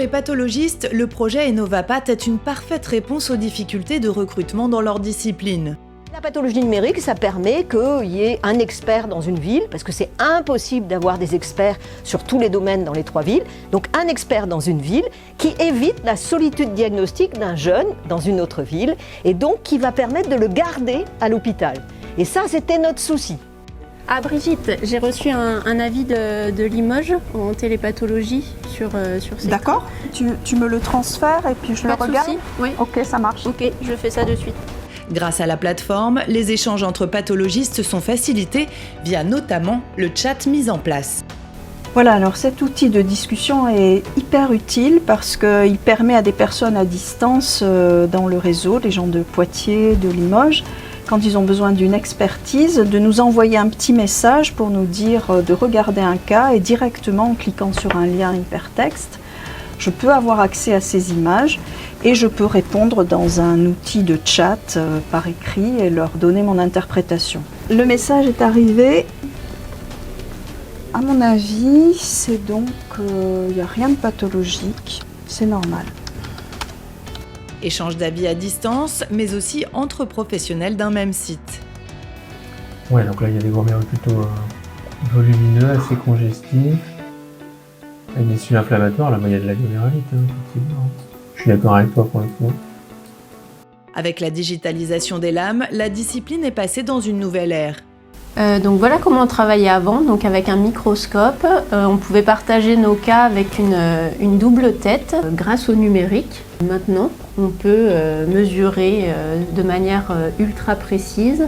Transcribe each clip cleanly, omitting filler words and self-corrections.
les pathologistes, le projet Innovapat est une parfaite réponse aux difficultés de recrutement dans leur discipline. La pathologie numérique, ça permet qu'il y ait un expert dans une ville, parce que c'est impossible d'avoir des experts sur tous les domaines dans les 3 villes. Donc un expert dans une ville qui évite la solitude diagnostique d'un jeune dans une autre ville, et donc qui va permettre de le garder à l'hôpital. Et ça, c'était notre souci. Ah Brigitte, j'ai reçu un avis de Limoges en télépathologie sur ces... D'accord, tu me le transfères et puis je le regarde. Souci. Oui. Ok, ça marche. Ok, je fais ça de suite. Grâce à la plateforme, les échanges entre pathologistes sont facilités via notamment le chat mis en place. Voilà, alors cet outil de discussion est hyper utile parce qu'il permet à des personnes à distance dans le réseau, les gens de Poitiers, de Limoges, quand ils ont besoin d'une expertise, de nous envoyer un petit message pour nous dire de regarder un cas et directement en cliquant sur un lien hypertexte, je peux avoir accès à ces images et je peux répondre dans un outil de chat par écrit et leur donner mon interprétation. Le message est arrivé. À mon avis, c'est donc il n'y a rien de pathologique, c'est normal. Échange d'avis à distance, mais aussi entre professionnels d'un même site. Ouais, donc là il y a des glomérules plutôt volumineux, assez congestifs. Avec des suies inflammatoires, là il y a de la glomérulite, effectivement. Je suis d'accord avec toi pour le coup. Avec la digitalisation des lames, la discipline est passée dans une nouvelle ère. Donc voilà comment on travaillait avant, donc avec un microscope. On pouvait partager nos cas avec une double tête grâce au numérique. Maintenant, on peut mesurer de manière ultra précise.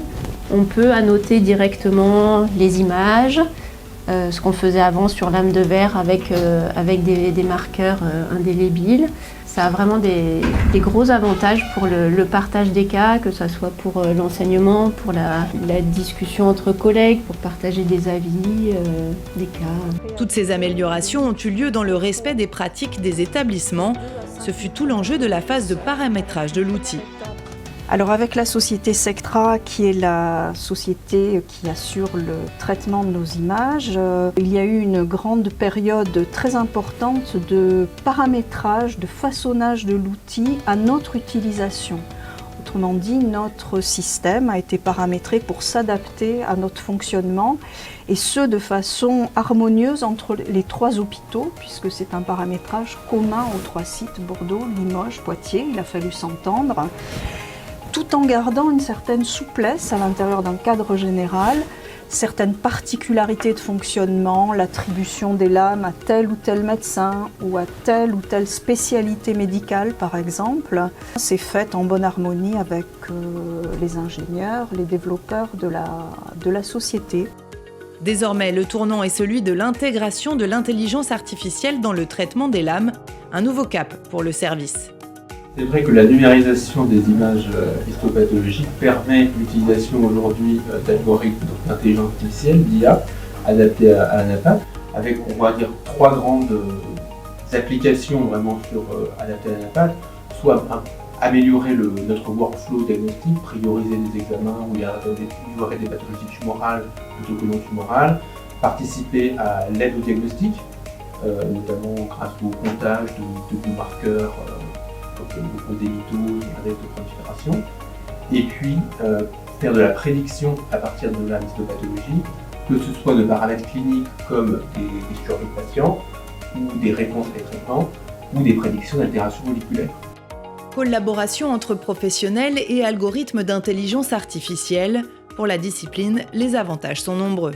On peut annoter directement les images, ce qu'on faisait avant sur lame de verre avec des marqueurs indélébiles. Ça a vraiment des gros avantages pour le partage des cas, que ce soit pour l'enseignement, pour la discussion entre collègues, pour partager des avis, des cas. Toutes ces améliorations ont eu lieu dans le respect des pratiques des établissements. Ce fut tout l'enjeu de la phase de paramétrage de l'outil. Alors avec la société Sectra, qui est la société qui assure le traitement de nos images, il y a eu une grande période très importante de paramétrage, de façonnage de l'outil à notre utilisation. Autrement dit, notre système a été paramétré pour s'adapter à notre fonctionnement et ce de façon harmonieuse entre les 3 hôpitaux, puisque c'est un paramétrage commun aux 3 sites, Bordeaux, Limoges, Poitiers, il a fallu s'entendre, tout en gardant une certaine souplesse à l'intérieur d'un cadre général, certaines particularités de fonctionnement, l'attribution des lames à tel ou tel médecin ou à telle ou telle spécialité médicale par exemple. C'est fait en bonne harmonie avec les ingénieurs, les développeurs de la société. Désormais, le tournant est celui de l'intégration de l'intelligence artificielle dans le traitement des lames, un nouveau cap pour le service. C'est vrai que la numérisation des images histopathologiques permet l'utilisation aujourd'hui d'algorithmes d'intelligence artificielle, d'IA, adaptés à l'ANAPAT, avec, on va dire, 3 grandes applications vraiment adaptées à l'ANAPAT, soit améliorer notre workflow diagnostique, prioriser des examens où il y aurait des pathologies tumorales plutôt que non tumorales, participer à l'aide au diagnostic, notamment grâce au comptage de marqueurs, des mitoses, des de prolifération, et puis faire de la prédiction à partir de la histopathologie, que ce soit de paramètres cliniques comme des survies de patients, ou des réponses à des traitements, ou des prédictions d'altérations moléculaires. Collaboration entre professionnels et algorithmes d'intelligence artificielle. Pour la discipline, les avantages sont nombreux.